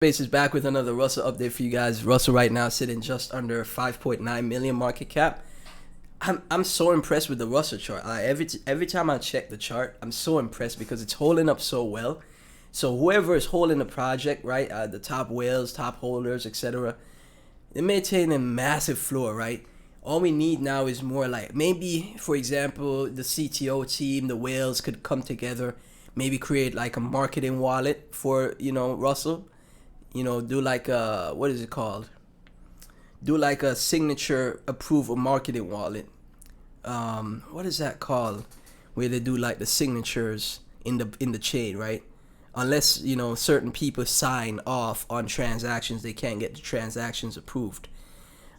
Space is back with another Russell update for you guys. Russell right now sitting just under 5.9 million market cap. I'm so impressed with the Russell chart. Every time I check the chart, I'm so impressed because it's holding up so well. So whoever is holding the project, right, the top whales, top holders, etc., they maintain a massive floor, right? All we need now is more like maybe, for example, the CTO team, the whales could come together, maybe create like a marketing wallet for Russell. Do like a, what is it called? Do like a signature approval marketing wallet. What is that called? Where they do like the signatures in the chain, right? Unless certain people sign off on transactions, they can't get the transactions approved.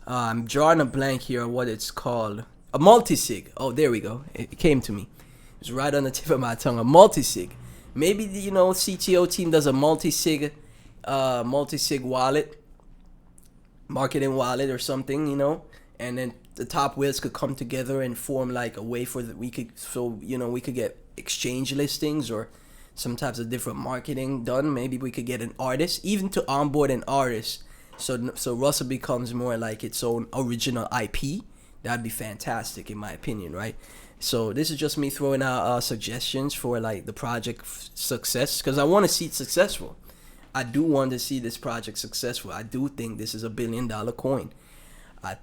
I'm drawing a blank here on what it's called. A multi-sig. Oh, there we go. It came to me. It's right on the tip of my tongue. A multi-sig. Maybe the CTO team does a multi-sig wallet, marketing wallet or something, and then the top whales could come together and form like a way for we could get exchange listings or some types of different marketing done. Maybe we could get an artist, even to onboard an artist, so Russell becomes more like its own original IP. That'd be fantastic in my opinion, right? So this is just me throwing out suggestions for like the project success, because I want to see it successful. I do want to see this project successful. I do think this is $1 billion coin. I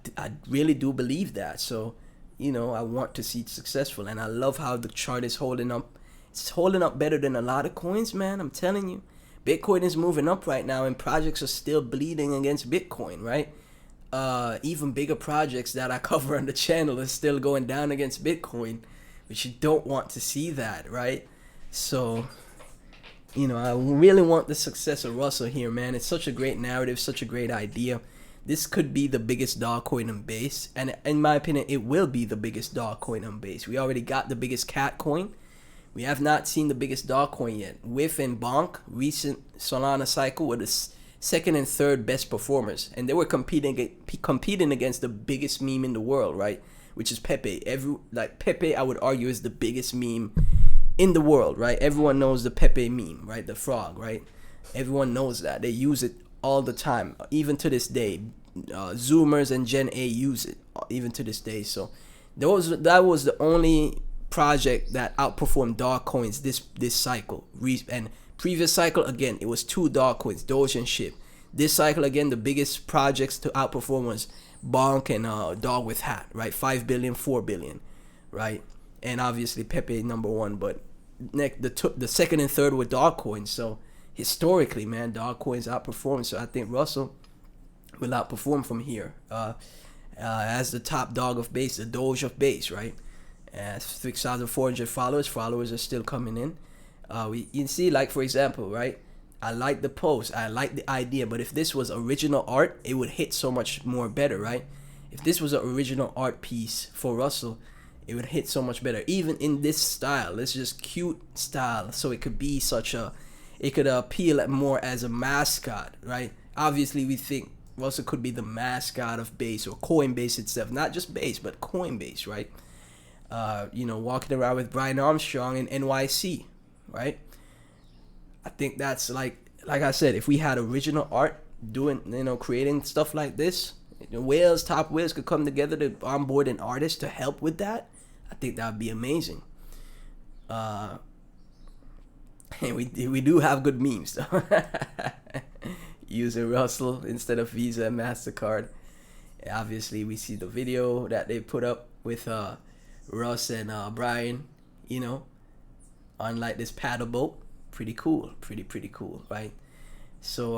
really do believe that. So, I want to see it successful. And I love how the chart is holding up. It's holding up better than a lot of coins, man. I'm telling you. Bitcoin is moving up right now, and projects are still bleeding against Bitcoin, right? Even bigger projects that I cover on the channel are still going down against Bitcoin, which you don't want to see that, right? So I really want the success of Russell here, man. It's such a great narrative, such a great idea. This could be the biggest dog coin on Base, and in my opinion, it will be the biggest dog coin on Base. We already got the biggest cat coin. We have not seen the biggest dog coin yet. Whiff and Bonk, recent Solana cycle, were the second and third best performers, and they were competing against the biggest meme in the world, right? Which is Pepe. Pepe, I would argue, is the biggest meme in the world, right? Everyone knows the Pepe meme, right? The frog, right? Everyone knows that. They use it all the time, even to this day. Zoomers and Gen A use it even to this day. So that was the only project that outperformed dog coins this cycle. And previous cycle, again, it was two dog coins, Doge and SHIB. This cycle, again, the biggest projects to outperform was Bonk and Dog with Hat, right? 5 billion, 4 billion, right? And obviously Pepe number one, but the second and third were dog coins. So historically, man, dog coins outperform. So I think Russell will outperform from here as the top dog of Base, the Doge of Base, right? 6,400 followers are still coming in. You can see, like, for example, right? I like the post, I like the idea, but if this was original art, it would hit so much more better, right? If this was an original art piece for Russell, it would hit so much better. Even in this style, this just cute style, so it could be it could appeal more as a mascot, right? Obviously, we think Russell could be the mascot of Base or Coinbase itself, not just Base, but Coinbase, right? Walking around with Brian Armstrong in NYC, right? I think that's like I said, if we had original art doing, creating stuff like this, top whales could come together to onboard an artist to help with that. I think that would be amazing. And we do have good memes though. Using Russell instead of Visa and MasterCard. Obviously, we see the video that they put up with Russ and Brian, on like this paddle boat. Pretty cool, pretty cool, right? So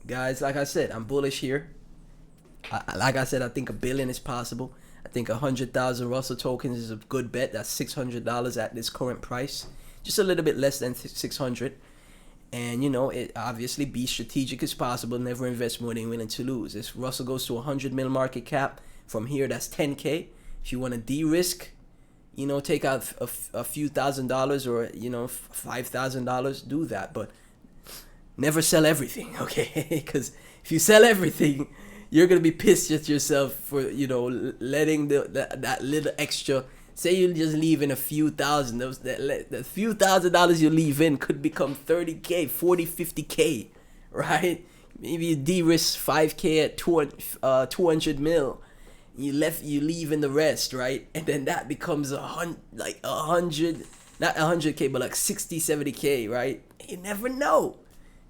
guys, like I said, I'm bullish here. Like I said, I think $1 billion is possible. I think 100,000 Russell tokens is a good bet. That's $600 at this current price, just a little bit less than 600. And it obviously, be strategic as possible. Never invest more than you're willing to lose. If Russell goes to 100 mil market cap from here, that's 10K. If you want to de-risk, take out a few $1,000s or $5,000, do that. But never sell everything, okay? Because if you sell everything, you're gonna be pissed at yourself for letting that little extra Say you just leave in a few thousand. The few $1,000s you leave in could become 30K, 40, 50K, right? Maybe you de-risk 5K at 200 mil. You leave in the rest, right? And then that becomes like 100, not 100K, but like 60, 70K, right? You never know.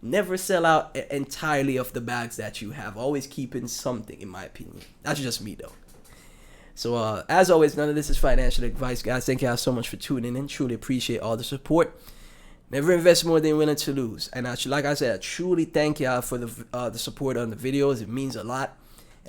Never sell out entirely of the bags that you have. Always keep in something, in my opinion. That's just me, though. So, as always, none of this is financial advice, guys. Thank you all so much for tuning in. Truly appreciate all the support. Never invest more than you're willing to lose. And like I said, I truly thank y'all for the support on the videos. It means a lot.